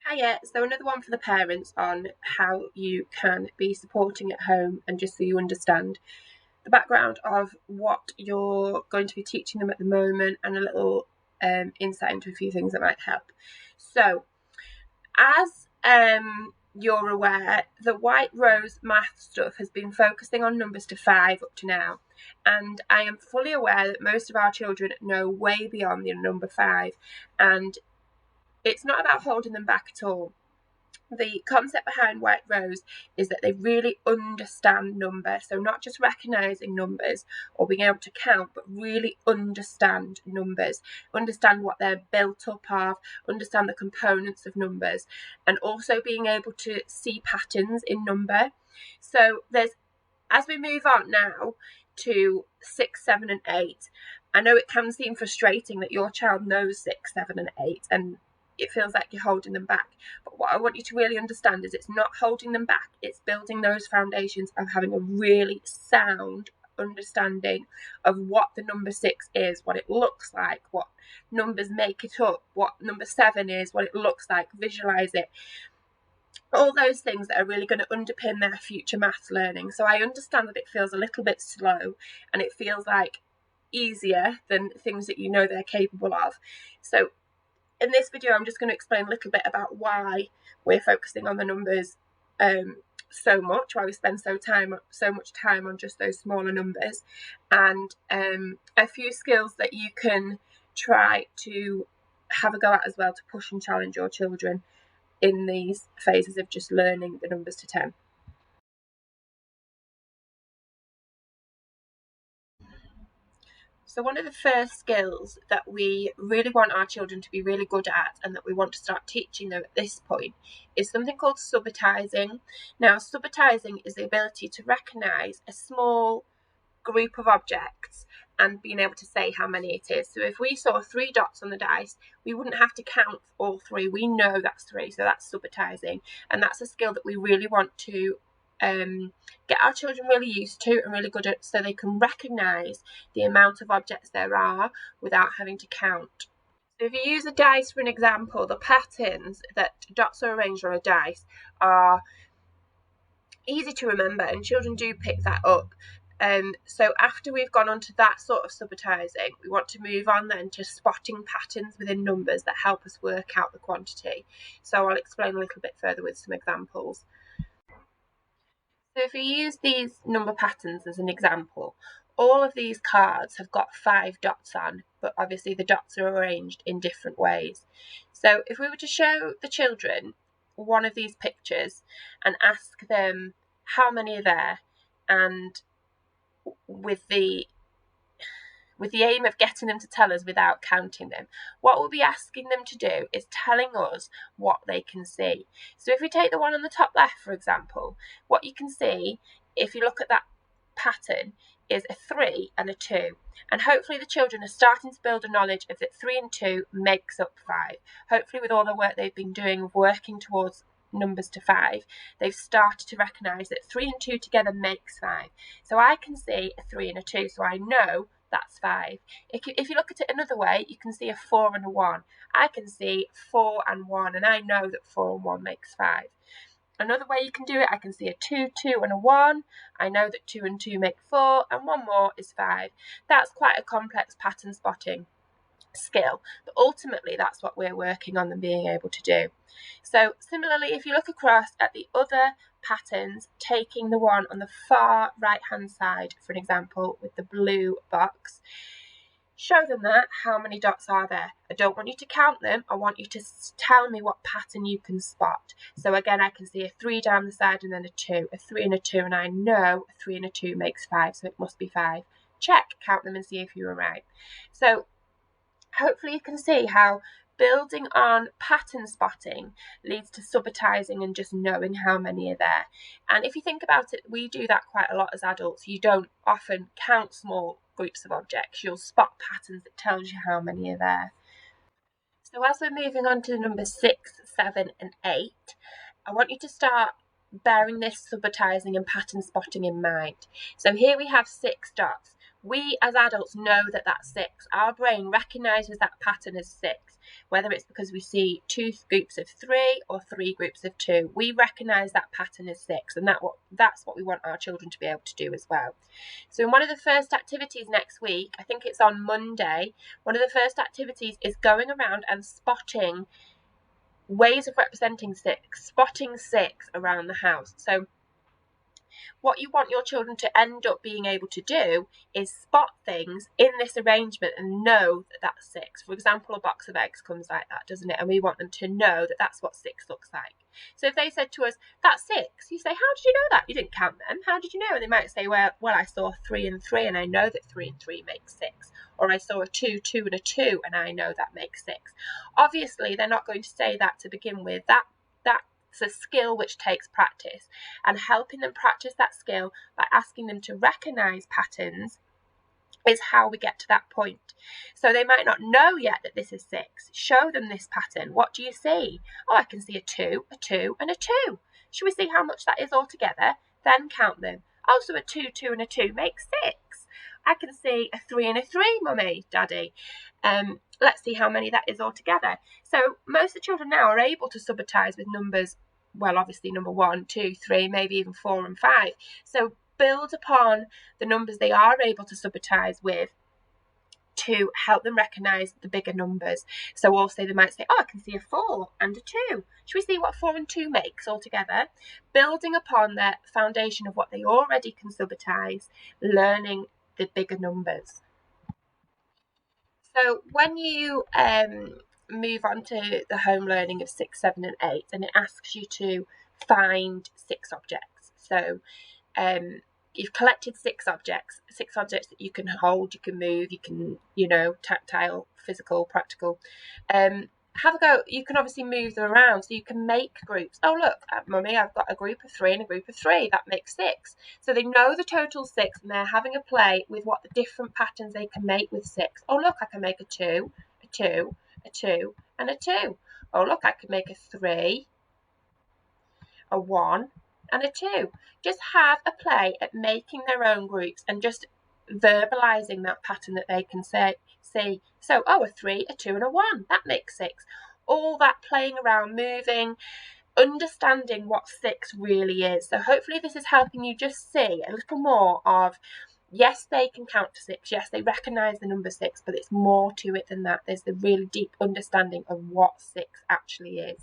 Hiya, so another one for the parents on how you can be supporting at home, and just so you understand the background of what you're going to be teaching them at the moment, and a little insight into a few things that might help. So, as you're aware, the White Rose math stuff has been focusing on numbers to 5 up to now, and I am fully aware that most of our children know way beyond the number 5, and it's not about holding them back at all. The concept behind White Rose is that they really understand numbers, so not just recognizing numbers or being able to count, but really understand numbers, understand what they're built up of, understand the components of numbers, and also being able to see patterns in number. So as we move on now to 6, 7, and 8, I know it can seem frustrating that your child knows 6, 7, and 8, and it feels like you're holding them back. But what I want you to really understand is it's not holding them back, it's building those foundations of having a really sound understanding of what the number 6 is, what it looks like, what numbers make it up, what number 7 is, what it looks like, visualize it. All those things that are really going to underpin their future maths learning. So I understand that it feels a little bit slow, and it feels like easier than things that you know they're capable of. So in this video, I'm just going to explain a little bit about why we're focusing on the numbers so much, why we spend so much time on just those smaller numbers, and a few skills that you can try to have a go at as well to push and challenge your children in these phases of just learning the numbers to 10. So one of the first skills that we really want our children to be really good at, and that we want to start teaching them at this point, is something called subitizing. Now, subitizing is the ability to recognize a small group of objects and being able to say how many it is. So if we saw 3 dots on the dice, we wouldn't have to count all 3. We know that's 3, so that's subitizing, and that's a skill that we really want to get our children really used to and really good at, so they can recognize the amount of objects there are without having to count. So if you use a dice for an example, the patterns that dots are arranged on a dice are easy to remember, and children do pick that up. So after we've gone on to that sort of subitizing, we want to move on then to spotting patterns within numbers that help us work out the quantity. So I'll explain a little bit further with some examples. So if we use these number patterns as an example, all of these cards have got 5 dots on, but obviously the dots are arranged in different ways. So if we were to show the children one of these pictures and ask them how many are there, and with the aim of getting them to tell us without counting them, what we'll be asking them to do is telling us what they can see. So if we take the one on the top left, for example, what you can see, if you look at that pattern, is a 3 and a 2. And hopefully the children are starting to build a knowledge of that 3 and 2 makes up 5. Hopefully with all the work they've been doing of working towards numbers to 5, they've started to recognise that 3 and 2 together makes 5. So I can see a 3 and a 2, so I know that's 5. If you look at it another way, you can see a 4 and a 1. I can see 4 and 1, and I know that 4 and 1 makes 5. Another way you can do it, I can see a 2, 2 and a 1. I know that 2 and 2 make 4, and 1 more is 5. That's quite a complex pattern spotting skill, but ultimately that's what we're working on and being able to do. So similarly, if you look across at the other patterns, taking the one on the far right hand side for an example with the blue box, show them that, how many dots are there. I don't want you to count them, I want you to tell me what pattern you can spot. So again, I can see a 3 down the side and then a 2, a 3 and a 2, and I know a 3 and a 2 makes 5, so it must be 5. Check, count them and see if you were right. So hopefully you can see how building on pattern spotting leads to subitizing and just knowing how many are there. And if you think about it, we do that quite a lot as adults. You don't often count small groups of objects. You'll spot patterns that tells you how many are there. So as we're moving on to number 6, 7, and 8, I want you to start bearing this subitizing and pattern spotting in mind. So here we have 6 dots. We as adults know that that's 6. Our brain recognises that pattern as 6, whether it's because we see 2 groups of 3 or 3 groups of 2. We recognise that pattern as 6, and that's what we want our children to be able to do as well. So in one of the first activities next week, I think it's on Monday, one of the first activities is going around and spotting ways of representing 6, spotting 6 around the house. So what you want your children to end up being able to do is spot things in this arrangement and know that that's 6. For example, a box of eggs comes like that, doesn't it? And we want them to know that that's what 6 looks like. So if they said to us, that's 6, you say, how did you know that? You didn't count them. How did you know? And they might say, well, I saw 3 and 3 and I know that 3 and 3 makes 6. Or I saw a 2, 2 and a 2 and I know that makes 6. Obviously, they're not going to say that to begin with. That's a skill which takes practice, and helping them practice that skill by asking them to recognise patterns is how we get to that point. So they might not know yet that this is 6. Show them this pattern. What do you see? Oh, I can see a 2, a 2 and a 2. Should we see how much that is altogether? Then count them. Oh, so a 2, 2 and a 2 makes 6. I can see a 3 and a 3, Mummy, Daddy. Let's see how many that is altogether. So most of the children now are able to subitize with numbers, well, obviously number 1, 2, 3, maybe even 4 and 5. So build upon the numbers they are able to subitize with to help them recognise the bigger numbers. So also they might say, oh, I can see a 4 and a 2. Should we see what 4 and 2 makes altogether? Building upon the foundation of what they already can subitize, learning the bigger numbers. So when you move on to the home learning of 6, 7 and 8, and it asks you to find 6 objects. So you've collected 6 objects that you can hold, you can move, you can, tactile, physical, practical. Have a go. You can obviously move them around, so you can make groups. Oh, look, Mummy, I've got a group of 3 and a group of 3. That makes 6. So they know the total 6, and they're having a play with what the different patterns they can make with 6. Oh, look, I can make a 2, a 2, a 2, and a 2. Oh, look, I can make a 3, a 1, and a 2. Just have a play at making their own groups and just verbalizing that pattern that they can say. So, oh, a 3, a 2 and a 1, that makes 6. All that playing around, moving, understanding what 6 really is. So hopefully this is helping you just see a little more of, yes, they can count to 6, yes, they recognise the number 6, but it's more to it than that. There's the really deep understanding of what 6 actually is.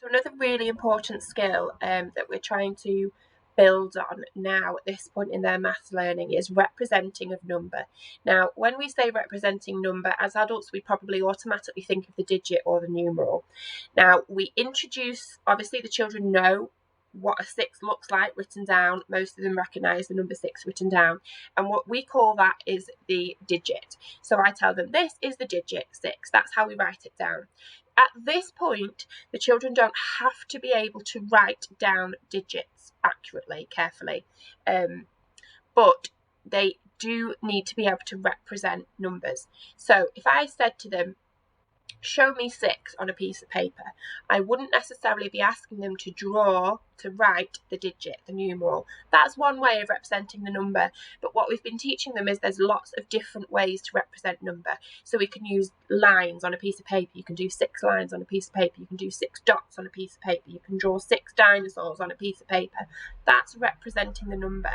So another really important skill that we're trying to build on now at this point in their maths learning is representing of number. Now, when we say representing number, as adults, we probably automatically think of the digit or the numeral. Now, we introduce, obviously the children know what a 6 looks like written down. Most of them recognise the number 6 written down. And what we call that is the digit. So I tell them this is the digit 6. That's how we write it down. At this point, the children don't have to be able to write down digits accurately, carefully, but they do need to be able to represent numbers. So if I said to them, show me 6 on a piece of paper, I wouldn't necessarily be asking them to write the digit, the numeral. That's one way of representing the number, but what we've been teaching them is there's lots of different ways to represent number. So we can use lines on a piece of paper, you can do 6 lines on a piece of paper, you can do 6 dots on a piece of paper, you can draw 6 dinosaurs on a piece of paper. That's representing the number.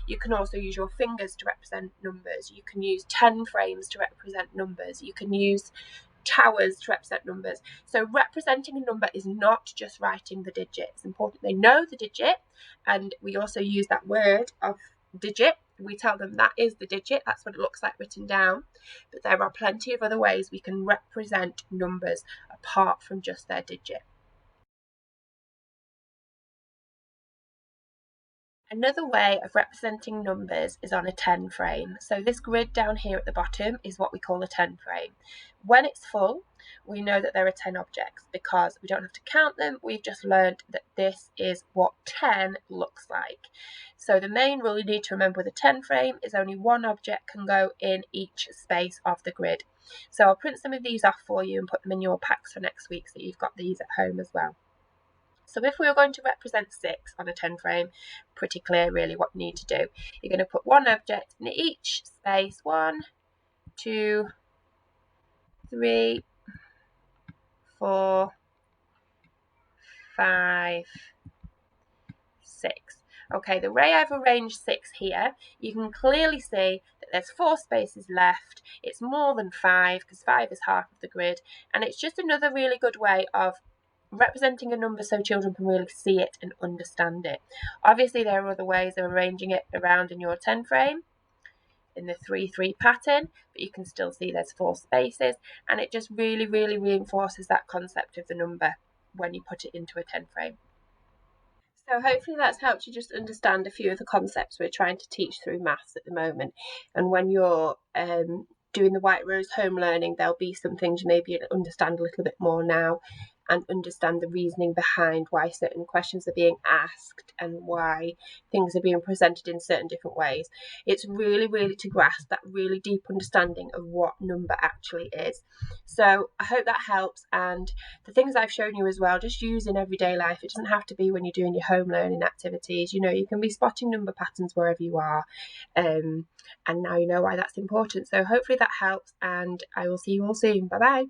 You can also use your fingers to represent numbers, you can use 10 frames to represent numbers, you can use towers to represent numbers. So representing a number is not just writing the digit. It's important they know the digit, and we also use that word of digit. We tell them that is the digit, that's what it looks like written down, but there are plenty of other ways we can represent numbers apart from just their digit. Another way of representing numbers is on a 10 frame. So this grid down here at the bottom is what we call a 10 frame. When it's full, we know that there are 10 objects because we don't have to count them. We've just learned that this is what 10 looks like. So the main rule you need to remember with a 10 frame is only one object can go in each space of the grid. So I'll print some of these off for you and put them in your packs for next week so you've got these at home as well. So if we were going to represent 6 on a 10 frame, pretty clear really what you need to do. You're going to put one object in each space. 1, 2, 3, 4, 5, 6. Okay, the way I've arranged 6 here, you can clearly see that there's 4 spaces left. It's more than 5 because 5 is half of the grid, and it's just another really good way of representing a number so children can really see it and understand it. Obviously there are other ways of arranging it around in your 10 frame in the 3-3 pattern, but you can still see there's 4 spaces, and it just really reinforces that concept of the number when you put it into a 10 frame. So hopefully that's helped you just understand a few of the concepts we're trying to teach through maths at the moment. And when you're doing the White Rose home learning, there'll be some things you maybe understand a little bit more now, and understand the reasoning behind why certain questions are being asked and why things are being presented in certain different ways. It's really to grasp that really deep understanding of what number actually is. So I hope that helps, and the things I've shown you as well, just use in everyday life. It doesn't have to be when you're doing your home learning activities. You know, you can be spotting number patterns wherever you are, and now you know why that's important. So hopefully that helps, and I will see you all soon. Bye bye.